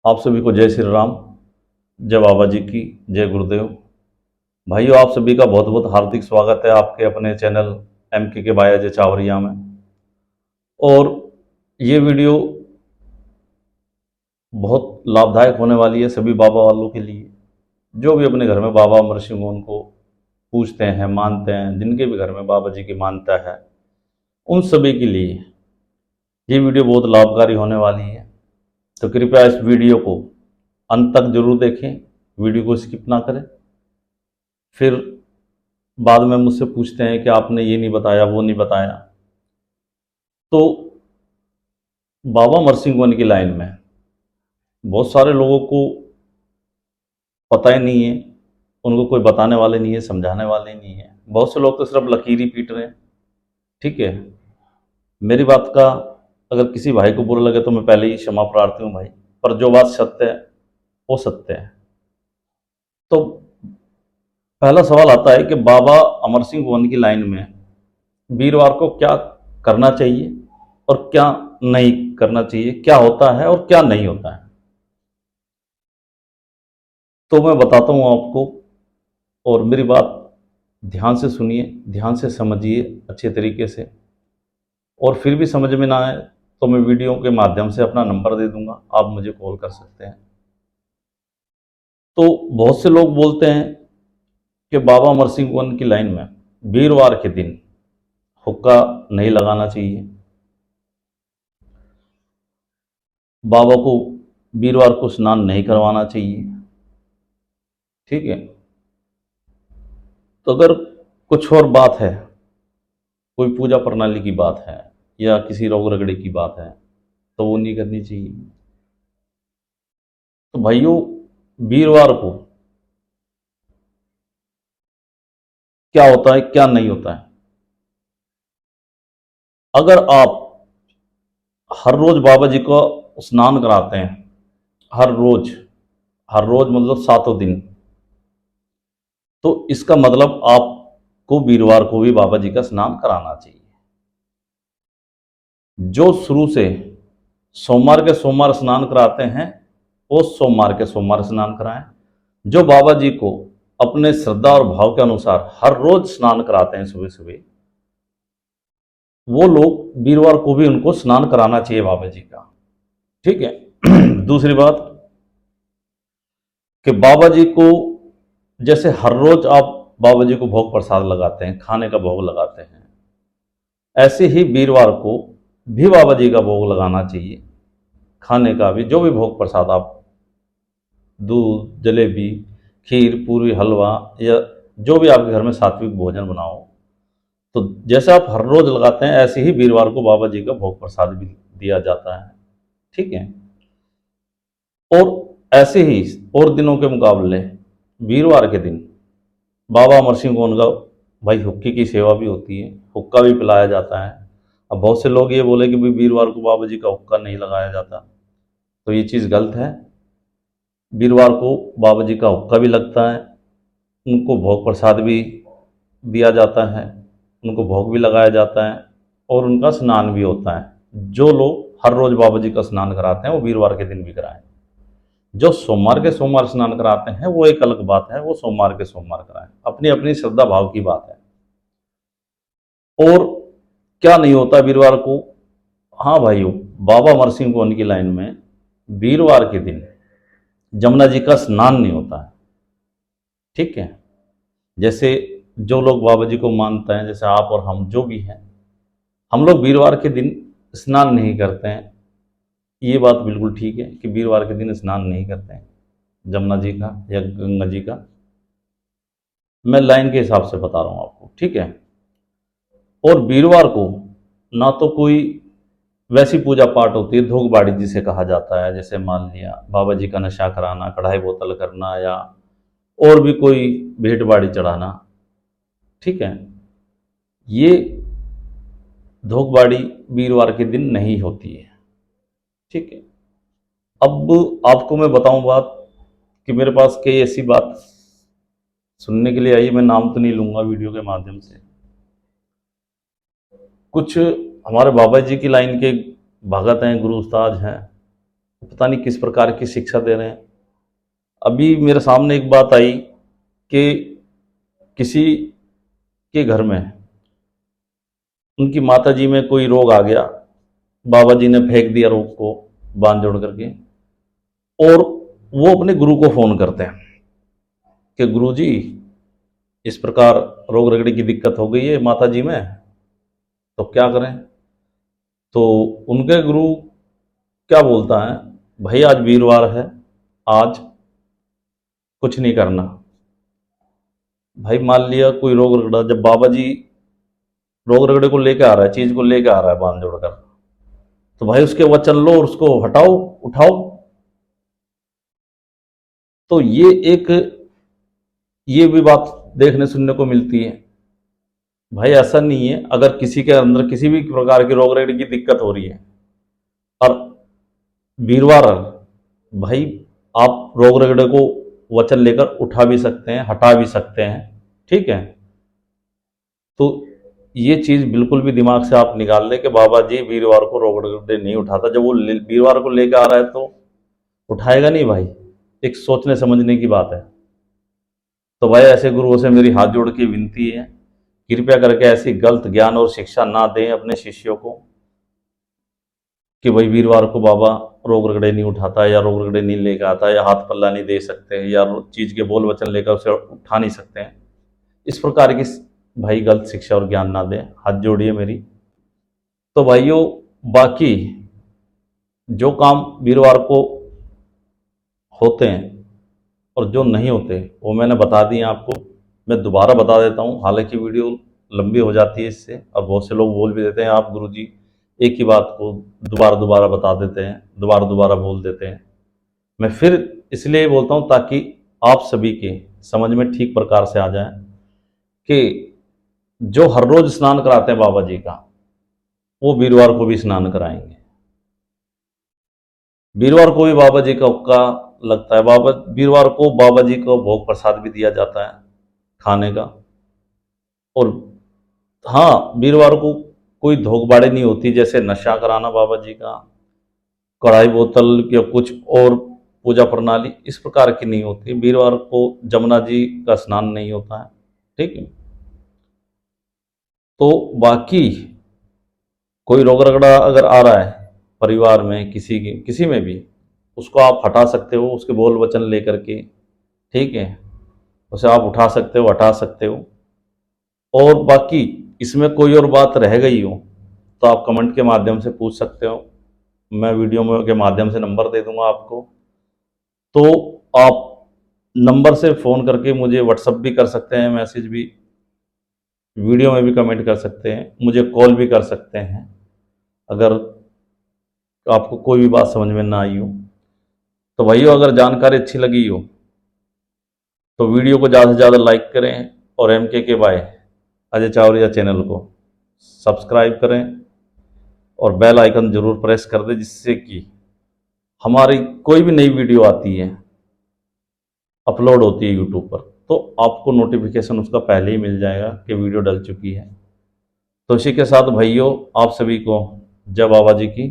आप सभी को जय श्री राम, जय बाबा जी की, जय गुरुदेव। भाइयों, आप सभी का बहुत बहुत हार्दिक स्वागत है आपके अपने चैनल MK के बाया जय चावरिया में। और ये वीडियो बहुत लाभदायक होने वाली है सभी बाबा वालों के लिए, जो भी अपने घर में बाबा अमर सिंह उनको पूजते हैं, मानते हैं, जिनके भी घर में बाबा जी की मान्यता है, उन सभी के लिए ये वीडियो बहुत लाभकारी होने वाली है। तो कृपया इस वीडियो को अंत तक जरूर देखें, वीडियो को स्किप ना करें। फिर बाद में मुझसे पूछते हैं कि आपने ये नहीं बताया, वो नहीं बताया। तो बाबा अमर सिंह वन की लाइन में बहुत सारे लोगों को पता ही नहीं है, उनको कोई बताने वाले नहीं है, समझाने वाले नहीं है। बहुत से लोग तो सिर्फ लकीर ही पीट रहे हैं। ठीक है, मेरी बात का अगर किसी भाई को बुरा लगे तो मैं पहले ही क्षमा प्रार्थी हूँ भाई, पर जो बात सत्य है वो सत्य है। तो पहला सवाल आता है कि बाबा अमर सिंह वन की लाइन में वीरवार को क्या करना चाहिए और क्या नहीं करना चाहिए, क्या होता है और क्या नहीं होता है। तो मैं बताता हूँ आपको, और मेरी बात ध्यान से सुनिए, ध्यान से समझिए अच्छे तरीके से। और फिर भी समझ में ना आए तो मैं वीडियो के माध्यम से अपना नंबर दे दूंगा, आप मुझे कॉल कर सकते हैं। तो बहुत से लोग बोलते हैं कि बाबा अमर सिंह वन की लाइन में वीरवार के दिन हुक्का नहीं लगाना चाहिए, बाबा को वीरवार को स्नान नहीं करवाना चाहिए। ठीक है, तो अगर कुछ और बात है, कोई पूजा प्रणाली की बात है या किसी रोग रगड़े की बात है, तो वो नहीं करनी चाहिए। तो भाइयों, वीरवार को क्या होता है, क्या नहीं होता है। अगर आप हर रोज बाबा जी को स्नान कराते हैं, हर रोज, हर रोज मतलब 7 दिन, तो इसका मतलब आपको वीरवार को भी बाबा जी का स्नान कराना चाहिए। जो शुरू से सोमवार के सोमवार स्नान कराते हैं वो सोमवार के सोमवार स्नान कराएं। जो बाबा जी को अपने श्रद्धा और भाव के अनुसार हर रोज स्नान कराते हैं सुबह सुबह, वो लोग वीरवार को भी उनको स्नान कराना चाहिए बाबा जी का। ठीक है। दूसरी बात कि बाबा जी को जैसे हर रोज आप बाबा जी को भोग प्रसाद लगाते हैं, खाने का भोग लगाते हैं, ऐसे ही वीरवार को भी बाबा जी का भोग लगाना चाहिए। खाने का भी जो भी भोग प्रसाद आप, दूध, जलेबी, खीर, पूरी, हलवा या जो भी आपके घर में सात्विक भोजन बनाओ, तो जैसे आप हर रोज लगाते हैं ऐसे ही वीरवार को बाबा जी का भोग प्रसाद भी दिया जाता है। ठीक है। और ऐसे ही और दिनों के मुकाबले वीरवार के दिन बाबा अमर सिंह गोन का भाई हुक्के की सेवा भी होती है, हुक्का भी पिलाया जाता है। अब बहुत से लोग ये बोले कि भाई वीरवार को बाबा जी का हुक्का नहीं लगाया जाता, तो ये चीज़ गलत है। वीरवार को बाबा जी का हुक्का भी लगता है, उनको भोग प्रसाद भी दिया जाता है, उनको भोग भी लगाया जाता है और उनका स्नान भी होता है। जो लोग हर रोज बाबा जी का स्नान कराते हैं वो वीरवार के दिन भी कराएं। जो सोमवार के सोमवार स्नान कराते हैं वो एक अलग बात है, वो सोमवार के सोमवार कराएं, अपनी अपनी श्रद्धा भाव की बात है। और क्या नहीं होता वीरवार को, हाँ भाइयों, बाबा अमर सिंह को उनकी लाइन में वीरवार के दिन जमुना जी का स्नान नहीं होता है। ठीक है। जैसे जो लोग बाबा जी को मानते हैं, जैसे आप और हम जो भी हैं, हम लोग वीरवार के दिन स्नान नहीं करते हैं। ये बात बिल्कुल ठीक है कि वीरवार के दिन स्नान नहीं करते हैं जमुना जी का या गंगा जी का। मैं लाइन के हिसाब से बता रहा हूँ आपको। ठीक है। और वीरवार को ना तो कोई वैसी पूजा पाठ होती है धूप बाड़ी जिसे कहा जाता है, जैसे मान लिया बाबा जी का नशा कराना, कढ़ाई बोतल करना या और भी कोई भेंट बाड़ी चढ़ाना। ठीक है, ये धूप बाड़ी वीरवार के दिन नहीं होती है। ठीक है। अब आपको मैं बताऊं बात कि मेरे पास कई ऐसी बात सुनने के लिए आई, मैं नाम तो नहीं लूंगा वीडियो के माध्यम से। कुछ हमारे बाबा जी की लाइन के भगत हैं, गुरु उस्ताद हैं, पता नहीं किस प्रकार की शिक्षा दे रहे हैं। अभी मेरे सामने एक बात आई कि किसी के घर में उनकी माता जी में कोई रोग आ गया, बाबा जी ने फेंक दिया रोग को बांध जोड़ करके, और वो अपने गुरु को फोन करते हैं कि गुरु जी इस प्रकार रोग रगड़े की दिक्कत हो गई है माता जी में, तो क्या करें। तो उनके गुरु क्या बोलता है, भाई आज वीरवार है, आज कुछ नहीं करना। भाई मान लिया कोई रोग रगड़ा, जब बाबा जी रोग रगड़े को लेके आ रहा है, चीज को लेके आ रहा है बांध जोड़कर, तो भाई उसके वचन लो और उसको हटाओ, उठाओ। तो ये भी बात देखने सुनने को मिलती है। भाई ऐसा नहीं है, अगर किसी के अंदर किसी भी प्रकार की रोग रगड़े की दिक्कत हो रही है और वीरवार है, भाई आप रोग रगड़े को वचन लेकर उठा भी सकते हैं, हटा भी सकते हैं, ठीक है। तो ये चीज बिल्कुल भी दिमाग से आप निकाल लें कि बाबा जी वीरवार को रोग रगड़े नहीं उठाता। जब वो वीरवार को लेकर आ रहा है तो उठाएगा नहीं भाई, एक सोचने समझने की बात है। तो भाई ऐसे गुरुओं से मेरी हाथ जोड़ के विनती है, कृपया करके ऐसी गलत ज्ञान और शिक्षा ना दें अपने शिष्यों को कि भाई वीरवार को बाबा रोग रगड़े नहीं उठाता, या रोग रगड़े नहीं लेकर आता, या हाथ पल्ला नहीं दे सकते, या चीज के बोल वचन लेकर उसे उठा नहीं सकते हैं। इस प्रकार की भाई गलत शिक्षा और ज्ञान ना दें, हाथ जोड़िए मेरी। तो भाइयों, बाकी जो काम वीरवार को होते हैं और जो नहीं होते वो मैंने बता दिए आपको। मैं दोबारा बता देता हूँ, हालांकि वीडियो लंबी हो जाती है इससे, और बहुत से लोग बोल भी देते हैं आप गुरुजी एक ही बात को दोबारा दोबारा बता देते हैं, दोबारा दोबारा बोल देते हैं। मैं फिर इसलिए बोलता हूँ ताकि आप सभी के समझ में ठीक प्रकार से आ जाए कि जो हर रोज स्नान कराते हैं बाबा जी का, वो वीरवार को भी स्नान कराएंगे। वीरवार को भी बाबा जी का हुक्का लगता है, बाबा वीरवार को बाबा जी को भोग प्रसाद भी दिया जाता है खाने का। और हाँ, वीरवार को कोई धोखबाड़ी नहीं होती, जैसे नशा कराना बाबा जी का, कढ़ाई बोतल या कुछ और पूजा प्रणाली इस प्रकार की नहीं होती। वीरवार को जमुना जी का स्नान नहीं होता है, ठीक है। तो बाकी कोई रोग रगड़ा अगर आ रहा है परिवार में, किसी में भी, उसको आप हटा सकते हो उसके बोल वचन लेकर के, ठीक है। उसे आप उठा सकते हो, हटा सकते हो। और बाकी इसमें कोई और बात रह गई हो तो आप कमेंट के माध्यम से पूछ सकते हो, मैं वीडियो में के माध्यम से नंबर दे दूंगा आपको। तो आप नंबर से फ़ोन करके मुझे व्हाट्सअप भी कर सकते हैं, मैसेज भी, वीडियो में भी कमेंट कर सकते हैं, मुझे कॉल भी कर सकते हैं अगर आपको कोई भी बात समझ में ना आई हो। तो भाइयों, अगर जानकारी अच्छी लगी हो तो वीडियो को ज़्यादा से ज़्यादा लाइक करें, और MKK by Ajay Chawariya channel को सब्सक्राइब करें और बेल आइकन ज़रूर प्रेस कर दें, जिससे कि हमारी कोई भी नई वीडियो आती है, अपलोड होती है यूट्यूब पर, तो आपको नोटिफिकेशन उसका पहले ही मिल जाएगा कि वीडियो डल चुकी है। तो इसी के साथ भाइयों, आप सभी को जय बाबा जी की।